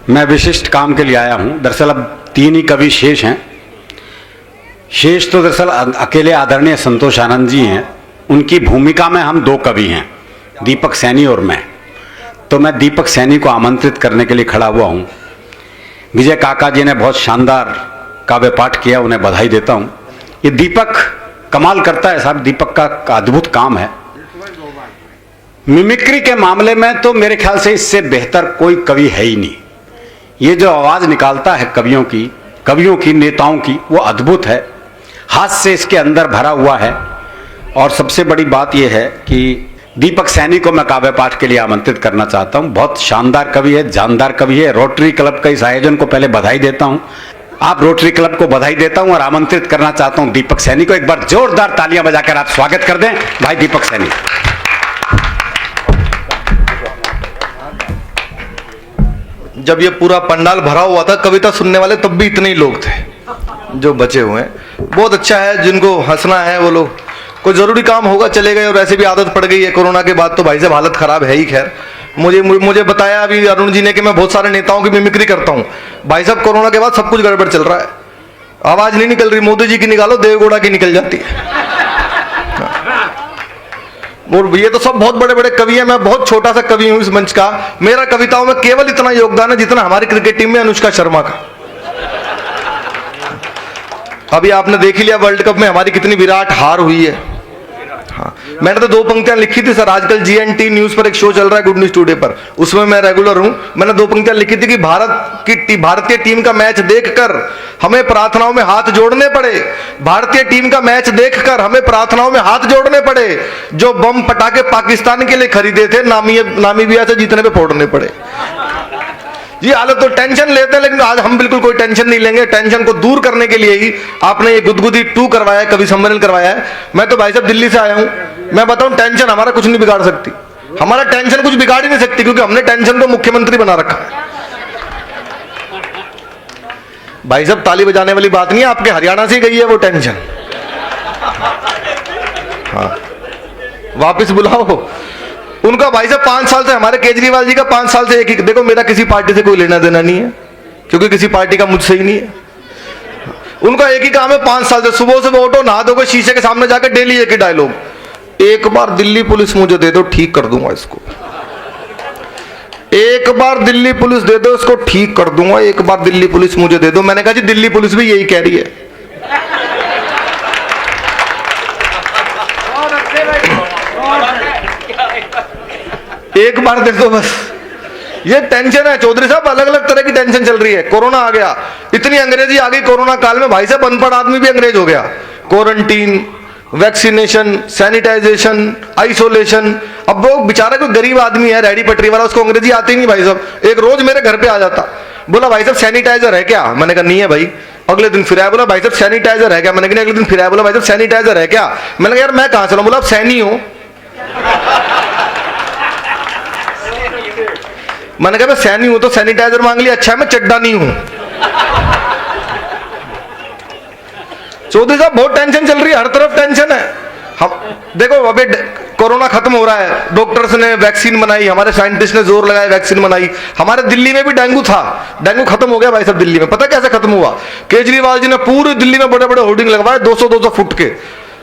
मैं विशिष्ट काम के लिए आया हूं। दरअसल अब 3 ही कवि शेष हैं। शेष तो दरअसल अकेले आदरणीय संतोष आनंद जी हैं। उनकी भूमिका में हम 2 कवि हैं, दीपक सैनी और मैं। तो मैं दीपक सैनी को आमंत्रित करने के लिए खड़ा हुआ हूं। विजय काका जी ने बहुत शानदार काव्य पाठ किया, उन्हें बधाई देता हूं। ये दीपक कमाल करता है साहब, दीपक का अद्भुत काम है। मिमिक्री के मामले में तो मेरे ख्याल से इससे बेहतर कोई कवि है ही नहीं। ये जो आवाज निकालता है कवियों की, नेताओं की, वो अद्भुत है। हास्य इसके अंदर भरा हुआ है। और सबसे बड़ी बात यह है कि दीपक सैनी को मैं काव्य पाठ के लिए आमंत्रित करना चाहता हूं। बहुत शानदार कवि है, जानदार कवि है। रोटरी क्लब का इस आयोजन को पहले बधाई देता हूं। आप रोटरी क्लब को बधाई देता हूं और आमंत्रित करना चाहता हूं दीपक सैनी को। एक बार जोरदार तालियां बजाकर आप स्वागत कर दें भाई दीपक सैनी। जब ये पूरा पंडाल भरा हुआ था कविता सुनने वाले, तब भी इतने ही लोग थे जो बचे हुए हैं। बहुत अच्छा है, जिनको हंसना है वो लोग, कोई जरूरी काम होगा चले गए, और ऐसे भी आदत पड़ गई है कोरोना के बाद तो भाई साहब हालत खराब है ही। खैर मुझे बताया अभी अरुण जी ने कि मैं बहुत सारे नेताओं की मिमिक्री करता हूं। भाई साहब कोरोना के बाद सब कुछ गड़बड़ चल रहा है, आवाज नहीं निकल रही। मोदी जी की निकालो, देवगौड़ा की निकल जाती है। और ये तो सब बहुत बड़े बड़े कवि हैं, मैं बहुत छोटा सा कवि हूं इस मंच का। मेरा कविताओं में केवल इतना योगदान है जितना हमारी क्रिकेट टीम में अनुष्का शर्मा का। अभी आपने देख ही लिया वर्ल्ड कप में हमारी कितनी विराट हार हुई है। हाँ, मैंने तो 2 पंक्तियां लिखी थी सर। आजकल GNT न्यूज पर एक शो चल रहा है, गुड न्यूज टुडे पर, उसमें मैं रेगुलर हूं। मैंने 2 पंक्तियां लिखी थी कि भारतीय टीम का मैच देखकर हमें प्रार्थनाओं में हाथ जोड़ने पड़े। भारतीय टीम का मैच देखकर हमें प्रार्थनाओं में हाथ जोड़ने पड़े। जो बम पटाखे पाकिस्तान के लिए खरीदे थे, नामीबिया से जीतने पे फोड़ने पड़े। ये हालत तो टेंशन लेते हैं, लेकिन आज हम बिल्कुल कोई टेंशन नहीं लेंगे। टेंशन को दूर करने के लिए ही आपने ये गुदगुदी 2 करवाया है, कवि सम्मेलन करवाया है। मैं तो भाई साहब दिल्ली से आया हूं, मैं बताऊं टेंशन हमारा कुछ नहीं बिगाड़ सकती। हमारा टेंशन कुछ बिगाड़ ही नहीं सकती, क्योंकि हमने टेंशन को मुख्यमंत्री बना रखा है। भाई साहब ताली बजाने वाली बात नहीं है, आपके हरियाणा से गई है वो टेंशन। हाँ, वापिस बुलाओ उनका। भाई साहब 5 साल से, हमारे केजरीवाल जी का 5 साल से एक ही, देखो मेरा किसी पार्टी से कोई लेना देना नहीं है, क्योंकि किसी पार्टी का मुझसे ही नहीं है। उनका एक ही काम है 5 साल से, सुबह से उठो, नहा धोकर शीशे के सामने जाकर डेली एक ही डायलॉग, एक बार दिल्ली पुलिस मुझे दे दो, ठीक कर दूंगा इसको। एक बार दिल्ली पुलिस दे दो, इसको ठीक कर दूंगा। एक बार दिल्ली पुलिस मुझे दे दो। मैंने कहा जी दिल्ली पुलिस भी यही कह रही है। एक बार दे दो बस। ये टेंशन है चौधरी साहब, अलग अलग तरह की टेंशन चल रही है। कोरोना आ गया, इतनी अंग्रेजी आ गई कोरोना काल में, भाई साहब अनपढ़ आदमी भी अंग्रेज हो गया। Quarantine, vaccination, sanitization, isolation. अब वो बेचारा कोई गरीब आदमी है, रेहड़ी पटरी वाला, उसको अंग्रेजी आती नहीं भाई साहब। एक रोज मेरे घर पे आ जाता, बोला भाई साहब सैनिटाइजर है क्या? मैंने कहा नहीं है भाई। अगले दिन फिर आया, बोला भाई साहब सैनिटाइजर है क्या? मैंने कहा अगले दिन फिर आया, बोला भाई साहब सैनिटाइजर है क्या? मैंने कहा यार मैं कहां से लाऊं? बोला आप सैनी हो। मैंने कहा मैं सैनी हूं तो सैनिटाइजर मांग लिया, अच्छा मैं चड्डा नहीं हूं। चौधरी साहब बहुत टेंशन चल रही है, हर तरफ टेंशन है। हम देखो अभी कोरोना खत्म हो रहा है, डॉक्टर्स ने वैक्सीन बनाई, हमारे साइंटिस्ट ने जोर लगाया, वैक्सीन बनाई। हमारे दिल्ली में भी डेंगू था, डेंगू खत्म हो गया भाई साहब दिल्ली में। पता कैसे खत्म हुआ? केजरीवाल जी ने पूरी दिल्ली में बड़े बड़े होर्डिंग लगवाए 200-200 फुट के,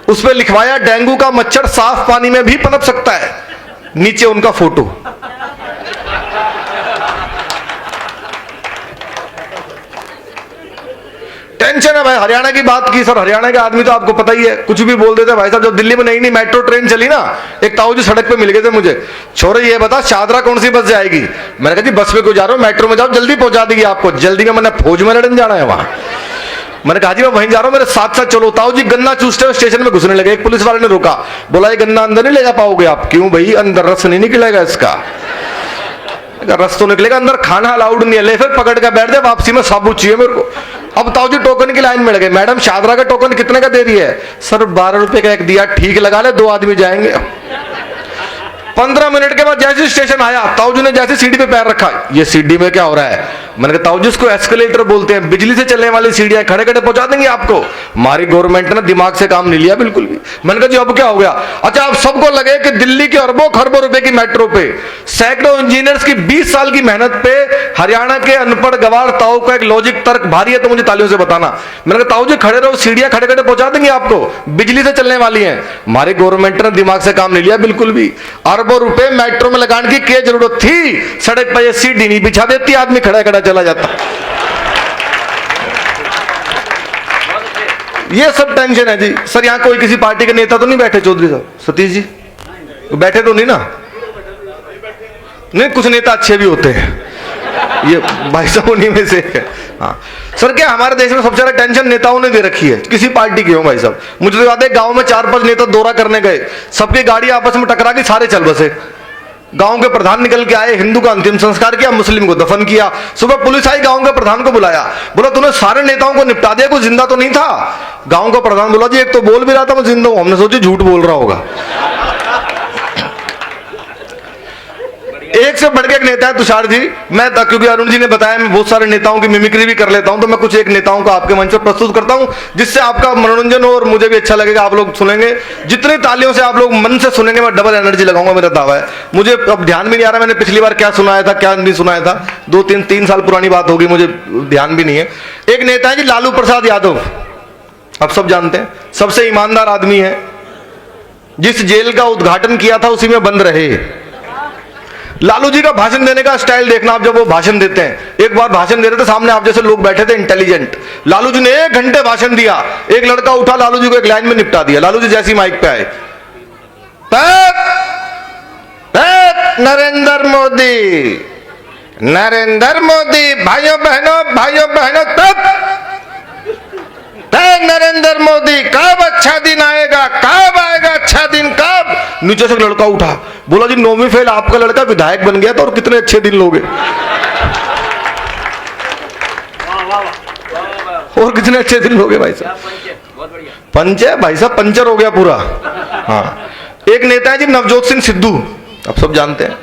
उस पर लिखवाया डेंगू का मच्छर साफ पानी में भी पनप सकता है, नीचे उनका फोटो। टेंशन है भाई। हरियाणा की बात की सर, हरियाणा के आदमी तो आपको पता ही है, कुछ भी बोल देते भाई साहब। जब दिल्ली में नई नई मेट्रो ट्रेन चली ना, एक ताऊ जी सड़क पे मिल गए थे मुझे, छोरे ये बता शादरा कौन सी बस जाएगी? मैंने कहा जी बस में क्यों जा रहे हो, मेट्रो में जाओ जल्दी पहुंचा देगी आपको। जल्दी में मैंने फौज में लड़ने जाना है वहां। मैंने कहा जी मैं वहीं जा रहा हूं, मेरे साथ साथ चलो। ताऊ जी गन्ना चूसते हुए स्टेशन में घुसने लगे, एक पुलिस वाले ने रोका, बोला ये गन्ना अंदर नहीं ले जा पाओगे आप। क्यों भाई? अंदर रस नहीं निकलेगा इसका। रस तो निकलेगा, अंदर खाना अलाउड नहीं है। ले फिर पकड़ के बैठ जाए, वापसी में साबुत चाहिए मेरे को। अब ताऊ जी टोकन की लाइन में लगे, मैडम शादरा का टोकन कितने का दे रही है? सर 12 रुपए का एक दिया, ठीक लगा ले, 2 आदमी जाएंगे। 15 मिनट के बाद जैसे स्टेशन आया, ताऊ जी ने जैसे सीढ़ी पे पैर रखा, ये सीढ़ी में क्या हो रहा है? मैंने कहा ताऊ जी इसको एस्केलेटर बोलते हैं, बिजली से चलने वाली सीढ़ियां खड़े खड़े पहुंचा देंगे आपको। हमारी गवर्नमेंट ने दिमाग से काम नहीं लिया बिल्कुल भी। मैंने कहा जी अब क्या हो गया? अच्छा अब सबको लगे कि दिल्ली के अरबों खरबों रुपए की मेट्रो पे सैकड़ों इंजीनियर्स की 20 साल की मेहनत पे हरियाणा के अनपढ़ गवार ताऊ का एक लॉजिक तर्क भारी है तो मुझे तालियों से बताना। मैंने कहा ताऊ जी खड़े रहो, सीढ़ियां खड़े खड़े पहुंचा देंगे आपको, बिजली से चलने वाली हैं। हमारी गवर्नमेंट ने दिमाग से काम नहीं लिया बिल्कुल भी। अरबों रुपए मेट्रो में लगाने की क्या जरूरत थी? सड़क पर ये सीढ़ी नहीं बिछा देती, आदमी खड़ा खड़ा चला जाता। ये सब टेंशन है जी। सर यहाँ कोई किसी पार्टी के नेता तो नहीं बैठे? चौधरी साहब, सतीश जी बैठे तो नहीं ना? नहीं, कुछ नेता अच्छे भी होते हैं, ये भाई साहब उन्हीं में से है। हाँ सर, क्या हमारे देश में सबसे ज्यादा टेंशन नेताओं ने दे रखी है, किसी पार्टी की हो भाई साहब। मुझे तो याद है गांव में 4-5 नेता दौरा करने गए, सबकी गाड़ी आपस में टकरा के सारे चल बसे। गांव के प्रधान निकल के आए, हिंदू का अंतिम संस्कार किया, मुस्लिम को दफन किया। सुबह पुलिस आई, गांव के प्रधान को बुलाया, बोला तूने सारे नेताओं को निपटा दिया, कोई जिंदा तो नहीं था? गांव का प्रधान बोला जी एक तो बोल भी रहा था मैं जिंदा हूं। हमने सोचा झूठ बोल रहा होगा। एक से बढ़ के एक नेता है तुषार जी। मैं क्योंकि अरुण जी ने बताया मैं बहुत सारे नेताओं की मिमिक्री भी कर लेता हूं, तो मैं कुछ एक नेताओं को आपके मंच पर प्रस्तुत करता हूं जिससे आपका मनोरंजन हो और मुझे भी अच्छा लगेगा। आप लोग सुनेंगे, जितनी तालियों से आप लोग मन से सुनेंगे मैं डबल एनर्जी लगाऊंगा, मेरा दावा है। मुझे अब ध्यान भी नहीं आ रहा मैंने पिछली बार क्या सुनाया था क्या नहीं सुनाया था, 2-3 साल पुरानी बात होगी, मुझे ध्यान भी नहीं है। एक नेता है जी लालू प्रसाद यादव, आप सब जानते हैं, सबसे ईमानदार आदमी है। जिस जेल का उद्घाटन किया था उसी में बंद रहे। लालू जी का भाषण देने का स्टाइल देखना आप, जब वो भाषण देते हैं, एक बार भाषण दे रहे थे, सामने आप जैसे लोग बैठे थे इंटेलिजेंट, लालू जी ने 1 घंटे भाषण दिया। एक लड़का उठा, लालू जी को एक लाइन में निपटा दिया। लालू जी जैसी माइक पे आए, नरेंद्र मोदी, नरेंद्र मोदी, भाइयों बहनों तब नरेंद्र मोदी, कब अच्छा दिन आएगा, कब आएगा अच्छा दिन, कब? नीचे से लड़का उठा, बोला जी 9वीं फेल आपका लड़का विधायक बन गया था और कितने अच्छे दिन लोगे, और कितने अच्छे दिन लोगे भाई साहब। पंचर भाई साहब, पंचर हो गया पूरा। हाँ, एक नेता है जी नवजोत सिंह सिद्धू, आप सब जानते हैं।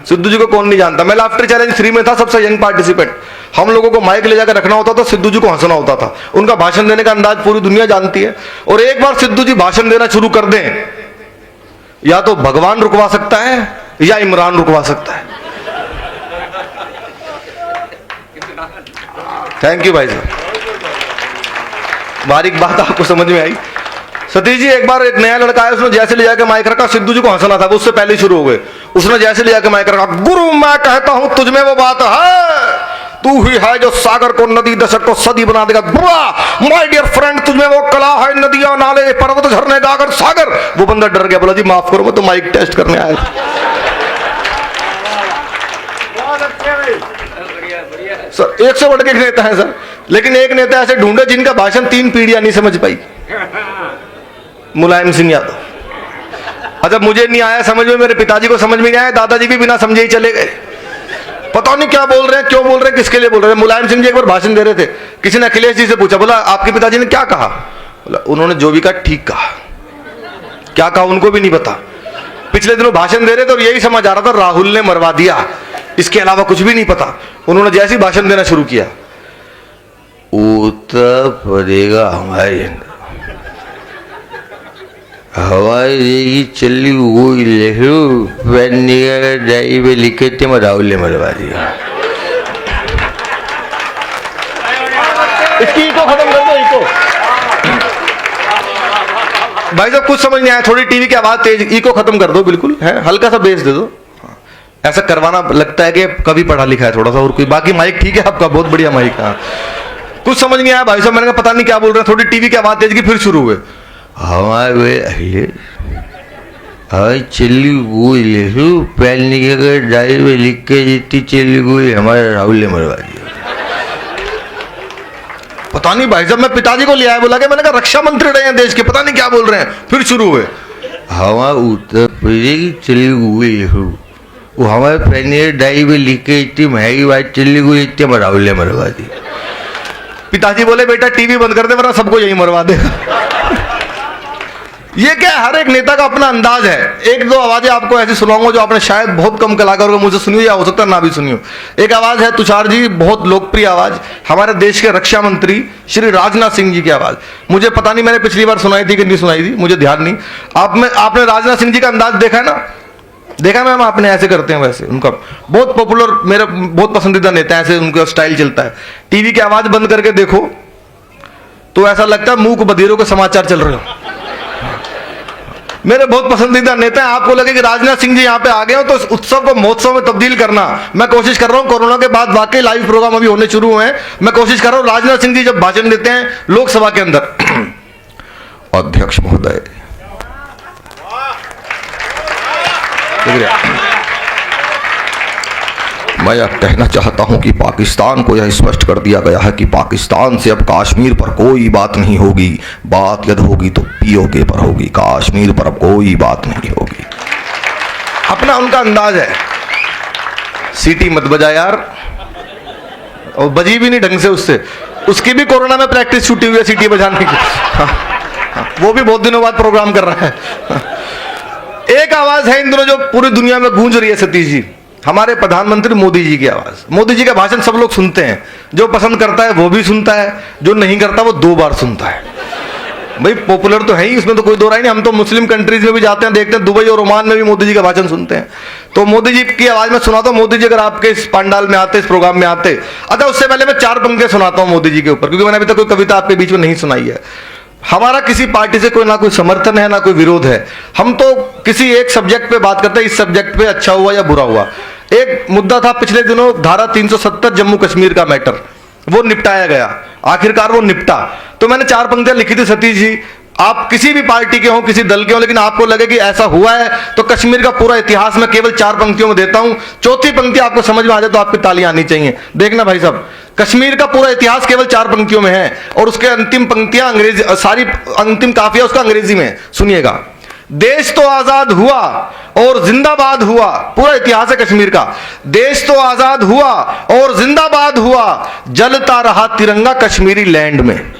सिद्धू जी को कौन नहीं जानता। मैं लाफ्टर चैलेंज 3 में था, सबसे यंग पार्टिसिपेंट। हम लोगों को माइक ले जाकर रखना होता था, सिद्धू जी को हंसना होता था। उनका भाषण देने का अंदाज पूरी दुनिया जानती है। और एक बार सिद्धू जी भाषण देना शुरू कर दें, या तो भगवान रुकवा सकता है या इमरान रुकवा सकता है। थैंक यू भाई साहब, बारीक बात आपको समझ में आई। सतीश जी, एक बार एक नया लड़का आया, उसने जैसे ले जाकर माइक रखा, सिद्धू जी को हंसना था, वो उससे पहले शुरू हो गए। उसने जैसे ले जाकर माइक रखा, गुरु मैं कहता हूं तुझमें वो बात है, तू ही है जो सागर को नदी, दशक को सदी बना देगा। माय डियर फ्रेंड, तुझमें वो कला है, नदियां नाले पर्वत झरने गागर सागर। वो बंदा डर गया, बोला जी माफ करो, मैं तो माइक टेस्ट करने आया था। सर, एक से बढ़ के एक नेता है सर, लेकिन एक नेता ऐसे ढूंढे जिनका भाषण 3 पीढ़ियां नहीं समझ पाई। मुलायम सिंह यादव। अच्छा, मुझे नहीं आया समझ में, मेरे पिताजी को समझ में नहीं आया, दादाजी भी बिना समझे ही चले गए। पता नहीं क्या बोल रहे हैं, क्यों बोल रहे हैं, किसके लिए बोल रहे हैं। मुलायम सिंह जी एक बार भाषण दे रहे थे, किसी ने अखिलेश जी से पूछा, बोला आपके पिताजी ने क्या कहा? बोला उन्होंने जो भी कहा ठीक कहा। क्या कहा उनको भी नहीं पता। पिछले दिनों भाषण दे रहे थे और यही समझ आ रहा था राहुल ने मरवा दिया, इसके अलावा कुछ भी नहीं पता। उन्होंने जैसे ही भाषण देना शुरू किया, उत्तर पड़ेगा हमारे हवाई चली वो लहू ड्राइव लिखे थे, मैं राहुल ने मरवा दिया। इसकी इको खत्म कर दो, इको। भाई साहब कुछ समझ नहीं आया, थोड़ी टीवी की आवाज तेज, इको खत्म कर दो बिल्कुल, है हल्का सा बेस दे दो। ऐसा करवाना लगता है कि कभी पढ़ा लिखा है थोड़ा सा, और कोई बाकी माइक ठीक है आपका, बहुत बढ़िया माइक है। कुछ समझ नहीं आया भाई साहब, मैंने कहा पता नहीं क्या बोल रहे हैं, थोड़ी टीवी की आवाज तेज की, फिर शुरू हुए हमारे चली गई पहनने के डायरी में लिख के जीती चली गई, हमारे राहुल ने मरवा दिया। पता नहीं भाई साहब, मैं पिताजी को ले आया, बोला कि मैंने कहा रक्षा मंत्री रहे हैं देश के, पता नहीं क्या बोल रहे हैं। फिर शुरू हुए हमारे उत्तर प्रदेश चली गई, वो हमारे पहनने डायरी में लिख के इतनी महंगी बात चली गई, इतनी हमारे राहुल ने मरवा दी। पिताजी बोले बेटा टीवी बंद कर दे वरना सबको यही मरवा देगा। ये क्या है, हर एक नेता का अपना अंदाज है। एक दो आवाजें आपको ऐसी सुनाऊंगा जो आपने शायद बहुत कम कलाकारों को मुझसे सुनी हो, या हो सकता है ना भी सुनी हो। एक आवाज है तुषार जी, बहुत लोकप्रिय आवाज, हमारे देश के रक्षा मंत्री श्री राजनाथ सिंह जी की आवाज। मुझे पता नहीं मैंने पिछली बार सुनाई थी कि नहीं सुनाई थी, मुझे ध्यान नहीं। आपने राजनाथ सिंह जी का अंदाज देखा है ना? देखा मैम आपने? ऐसे करते हैं वैसे, उनका बहुत पॉपुलर, मेरा बहुत पसंदीदा नेता है, ऐसे उनका स्टाइल चलता है। टीवी की आवाज बंद करके देखो तो ऐसा लगता है मूक बधिरों के समाचार चल रहे हो। मेरे बहुत पसंदीदा नेता है। आपको लगे कि राजनाथ सिंह जी यहाँ पे आ गए हो तो इस उत्सव को महोत्सव में तब्दील करना, मैं कोशिश कर रहा हूँ। कोरोना के बाद वाकई लाइव प्रोग्राम अभी होने शुरू हुए हैं। मैं कोशिश कर रहा हूँ राजनाथ सिंह जी जब भाषण देते हैं लोकसभा के अंदर, अध्यक्ष महोदय, मैं यह कहना चाहता हूं कि पाकिस्तान को यह स्पष्ट कर दिया गया है कि पाकिस्तान से अब कश्मीर पर कोई बात नहीं होगी। बात यदि होगी तो पीओके पर होगी, कश्मीर पर अब कोई बात नहीं होगी। अपना उनका अंदाज है। सीटी मत बजा यार, और बजी भी नहीं ढंग से उससे, उसकी भी कोरोना में प्रैक्टिस छूटी हुई है सीटी बजाने की। वो भी बहुत दिनों बाद प्रोग्राम कर रहा है। एक आवाज है इन दिनों जो पूरी दुनिया में गूंज रही है, सतीश जी, हमारे प्रधानमंत्री मोदी जी की आवाज। मोदी जी का भाषण सब लोग सुनते हैं, जो पसंद करता है वो भी सुनता है, जो नहीं करता वो 2 बार सुनता है। भाई पॉपुलर तो है ही, उसमें तो कोई दो राय नहीं। हम तो मुस्लिम कंट्रीज में भी जाते हैं, देखते हैं, दुबई और ओमान में भी मोदी जी का भाषण सुनते हैं। तो मोदी जी की आवाज में सुनाता हूं। मोदी जी अगर आपके इस पंडाल में आते, इस प्रोग्राम में आते, अच्छा उससे पहले मैं 4 पंक्तियां सुनाता हूं मोदी जी के ऊपर, क्योंकि मैंने अभी तक कोई कविता आपके बीच में नहीं सुनाई है। हमारा किसी पार्टी से कोई ना कोई समर्थन है ना कोई विरोध है, हम तो किसी एक सब्जेक्ट पे बात करते हैं, इस सब्जेक्ट पे अच्छा हुआ या बुरा हुआ। एक मुद्दा था पिछले दिनों, धारा 370 जम्मू कश्मीर का मैटर, वो निपटाया गया, आखिरकार वो निपटा। तो मैंने 4 पंक्तियां लिखी थी सतीश जी, आप किसी भी पार्टी के हो, किसी दल के हो, लेकिन आपको लगे कि ऐसा हुआ है तो कश्मीर का पूरा इतिहास मैं केवल 4 पंक्तियों में देता हूं। चौथी पंक्ति आपको समझ में आ जाए तो आपकी तालियां आनी चाहिए। देखना भाई साहब, कश्मीर का पूरा इतिहास केवल 4 पंक्तियों में है, और उसके अंतिम पंक्तियां अंग्रेजी, सारी अंतिम काफिया उसका अंग्रेजी में। सुनिएगा, देश तो आजाद हुआ और जिंदाबाद हुआ, पूरा इतिहास है कश्मीर का। देश तो आजाद हुआ और जिंदाबाद हुआ, जलता रहा तिरंगा कश्मीरी लैंड में।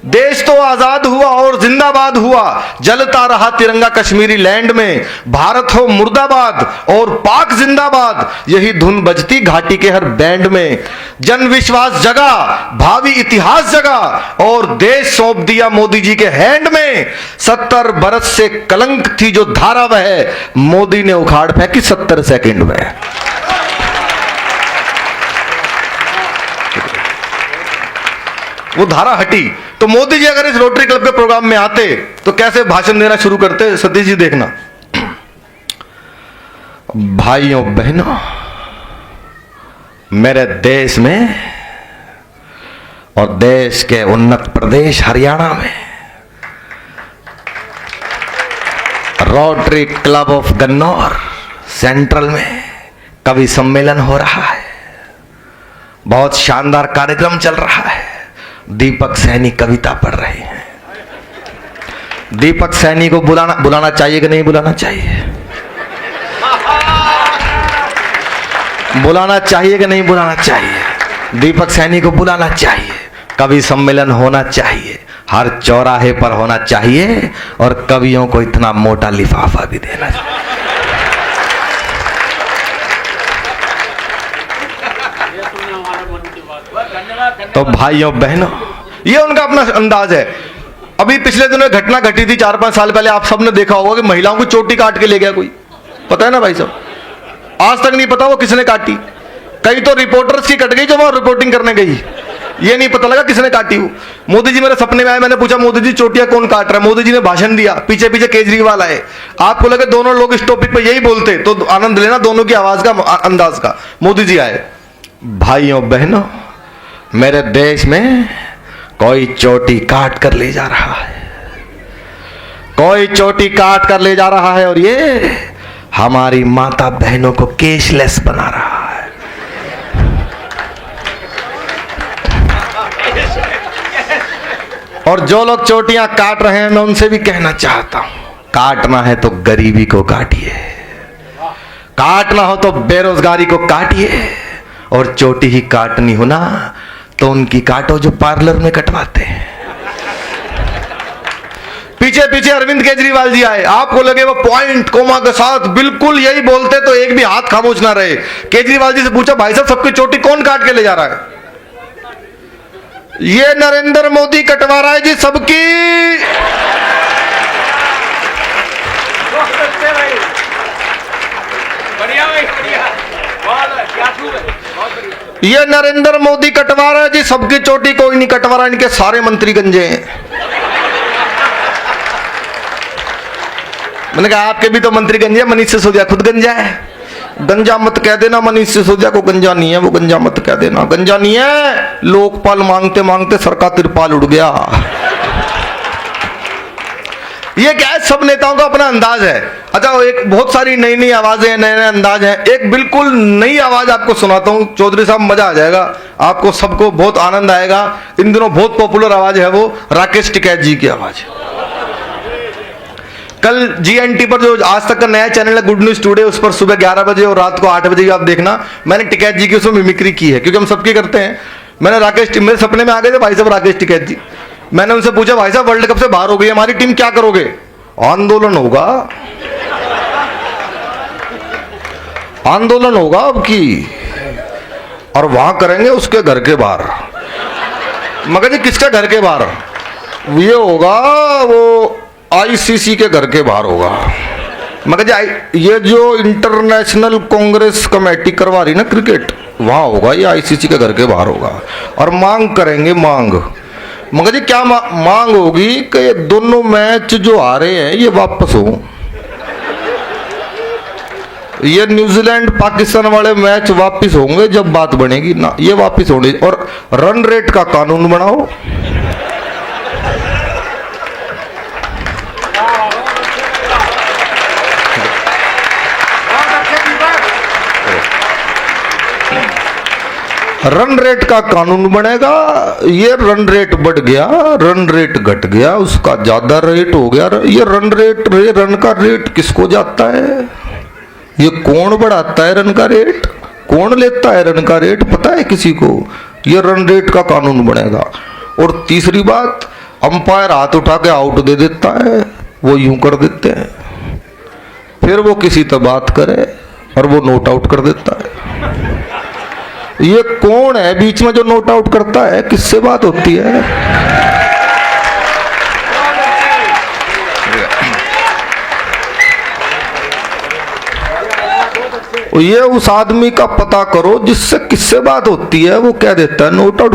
देश तो आजाद हुआ और जिंदाबाद हुआ, जलता रहा तिरंगा कश्मीरी लैंड में। भारत हो मुर्दाबाद और पाक जिंदाबाद, यही धुन बजती घाटी के हर बैंड में। जन विश्वास जगा, भावी इतिहास जगा, और देश सौंप दिया मोदी जी के हैंड में। 70 बरस से कलंक थी जो धारा वह, मोदी ने उखाड़ फेंकी 70 सेकंड में। वो धारा हटी। तो मोदी जी अगर इस रोटरी क्लब के प्रोग्राम में आते तो कैसे भाषण देना शुरू करते, सतीश जी देखना। भाइयों बहनों, मेरे देश में और देश के उन्नत प्रदेश हरियाणा में rotary club of Gannaur central में कवि सम्मेलन हो रहा है। बहुत शानदार कार्यक्रम चल रहा है। दीपक सैनी कविता पढ़ रहे हैं। दीपक सैनी को बुलाना चाहिए कि नहीं बुलाना चाहिए? बुलाना चाहिए कि नहीं बुलाना चाहिए? दीपक सैनी को बुलाना चाहिए। कवि सम्मेलन होना चाहिए, हर चौराहे पर होना चाहिए, और कवियों को इतना मोटा लिफाफा भी देना चाहिए। तो भाइयों बहनों, ये उनका अपना अंदाज है। अभी पिछले दिनों घटना घटी थी 4-5 साल पहले, आप सबने देखा होगा कि महिलाओं की चोटी काट के ले गया कोई, पता है ना भाई साहब? आज तक नहीं पता वो किसने काटी। कई तो रिपोर्टर्स की कट गई जो वहां रिपोर्टिंग करने गई, ये नहीं पता लगा किसने काटी वो। मोदी जी मेरे सपने में आए, मैंने पूछा मोदी जी चोटियां कौन काट रहा है? मोदी जी ने भाषण दिया, पीछे पीछे केजरीवाल आए। आपको लगे दोनों लोग इस टॉपिक पे यही बोलते तो आनंद लेना दोनों की आवाज का, अंदाज का। मोदी जी आए, भाइयों बहनों, मेरे देश में कोई चोटी काट कर ले जा रहा है, कोई चोटी काट कर ले जा रहा है, और ये हमारी माता बहनों को केशलेस बना रहा है। और जो लोग चोटियां काट रहे हैं, मैं उनसे भी कहना चाहता हूं, काटना है तो गरीबी को काटिए, काटना हो तो बेरोजगारी को काटिए, और चोटी ही काटनी हो ना तो उनकी काटो जो पार्लर में कटवाते हैं। पीछे पीछे अरविंद केजरीवाल जी आए, आपको लगे वो पॉइंट कोमा के साथ बिल्कुल यही बोलते तो एक भी हाथ खामोश ना रहे। केजरीवाल जी से पूछा, भाई साहब सबकी चोटी कौन काट के ले जा रहा है? ये नरेंद्र मोदी कटवा रहा है जी सबकी। ये नरेंद्र मोदी कटवा रहा है जी सबकी चोटी, कोई नहीं कटवा रहा, इनके सारे मंत्री गंजे हैं। मैंने कहा आपके भी तो मंत्री गंजे, मनीष सिसोदिया खुद गंजा है। गंजा मत कह देना मनीष सिसोदिया को, गंजा नहीं है वो, गंजा मत कह देना, गंजा नहीं है। लोकपाल मांगते मांगते सर का तिरपाल उड़ गया। ये क्या है, सब नेताओं का अपना अंदाज है। अच्छा, एक बहुत सारी नई नई आवाजें हैं, नए नए अंदाज हैं। एक बिल्कुल नई आवाज आपको सुनाता हूं चौधरी साहब, मजा आ जाएगा आपको, सबको बहुत आनंद आएगा। इन दिनों बहुत पॉपुलर आवाज है वो, राकेश टिकैत जी की आवाज। कल GNT पर जो आज तक का नया चैनल है गुड न्यूज टुडे, उस पर सुबह 11 बजे और रात को 8 बजे आप देखना, मैंने टिकैत जी की उसमें मिमिक्री की है, क्योंकि हम सबकी करते हैं। मैंने मेरे सपने में आ गए थे भाई साहब राकेश टिकैत जी। मैंने उनसे पूछा, भाई साहब वर्ल्ड कप से बाहर हो गई हमारी टीम, क्या करोगे? आंदोलन होगा, आंदोलन होगा अब की, और वहां करेंगे उसके घर के बाहर। मगर जी किसके घर के बाहर? ये होगा वो ICC के घर के बाहर होगा। मगर जी ये जो इंटरनेशनल कांग्रेस कमेटी करवा रही ना क्रिकेट, वहां होगा, ये ICC के घर के बाहर होगा। और मांग करेंगे, मांग। मगर जी क्या मांग होगी कि दोनों मैच जो आ रहे हैं ये वापस हो। ये न्यूजीलैंड पाकिस्तान वाले मैच वापस होंगे जब बात बनेगी ना, ये वापस होंगे। और रन रेट का कानून बनाओ। रन रेट का कानून बनेगा। ये रन रेट बढ़ गया, रन रेट घट गया, उसका ज्यादा रेट हो गया। ये रन रेट, रन का रेट किसको जाता है? ये कौन बढ़ाता है रन का रेट? कौन लेता है रन का रेट? पता है किसी को? ये रन रेट का कानून बनेगा। और तीसरी बात, अंपायर हाथ उठा के आउट दे देता है, वो यूं कर देते हैं, फिर वो किसी से बात करे और वो नोट आउट कर देता है। ये कौन है बीच में जो नोट आउट करता है? किससे बात होती है? ये उस आदमी का पता करो जिससे किससे बात होती है, वो कह देता है नोट आउट।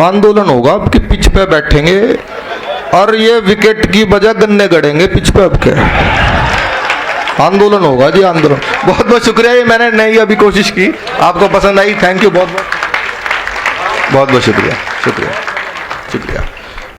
आंदोलन होगा आपकी, पिच पे बैठेंगे और ये विकेट की बजाय गन्ने गड़ेंगे पिच पे आपके। आंदोलन होगा जी, आंदोलन। बहुत बहुत शुक्रिया, ये मैंने नई अभी कोशिश की, आपको पसंद आई, थैंक यू, बहुत बहुत बहुत बहुत शुक्रिया, शुक्रिया, शुक्रिया।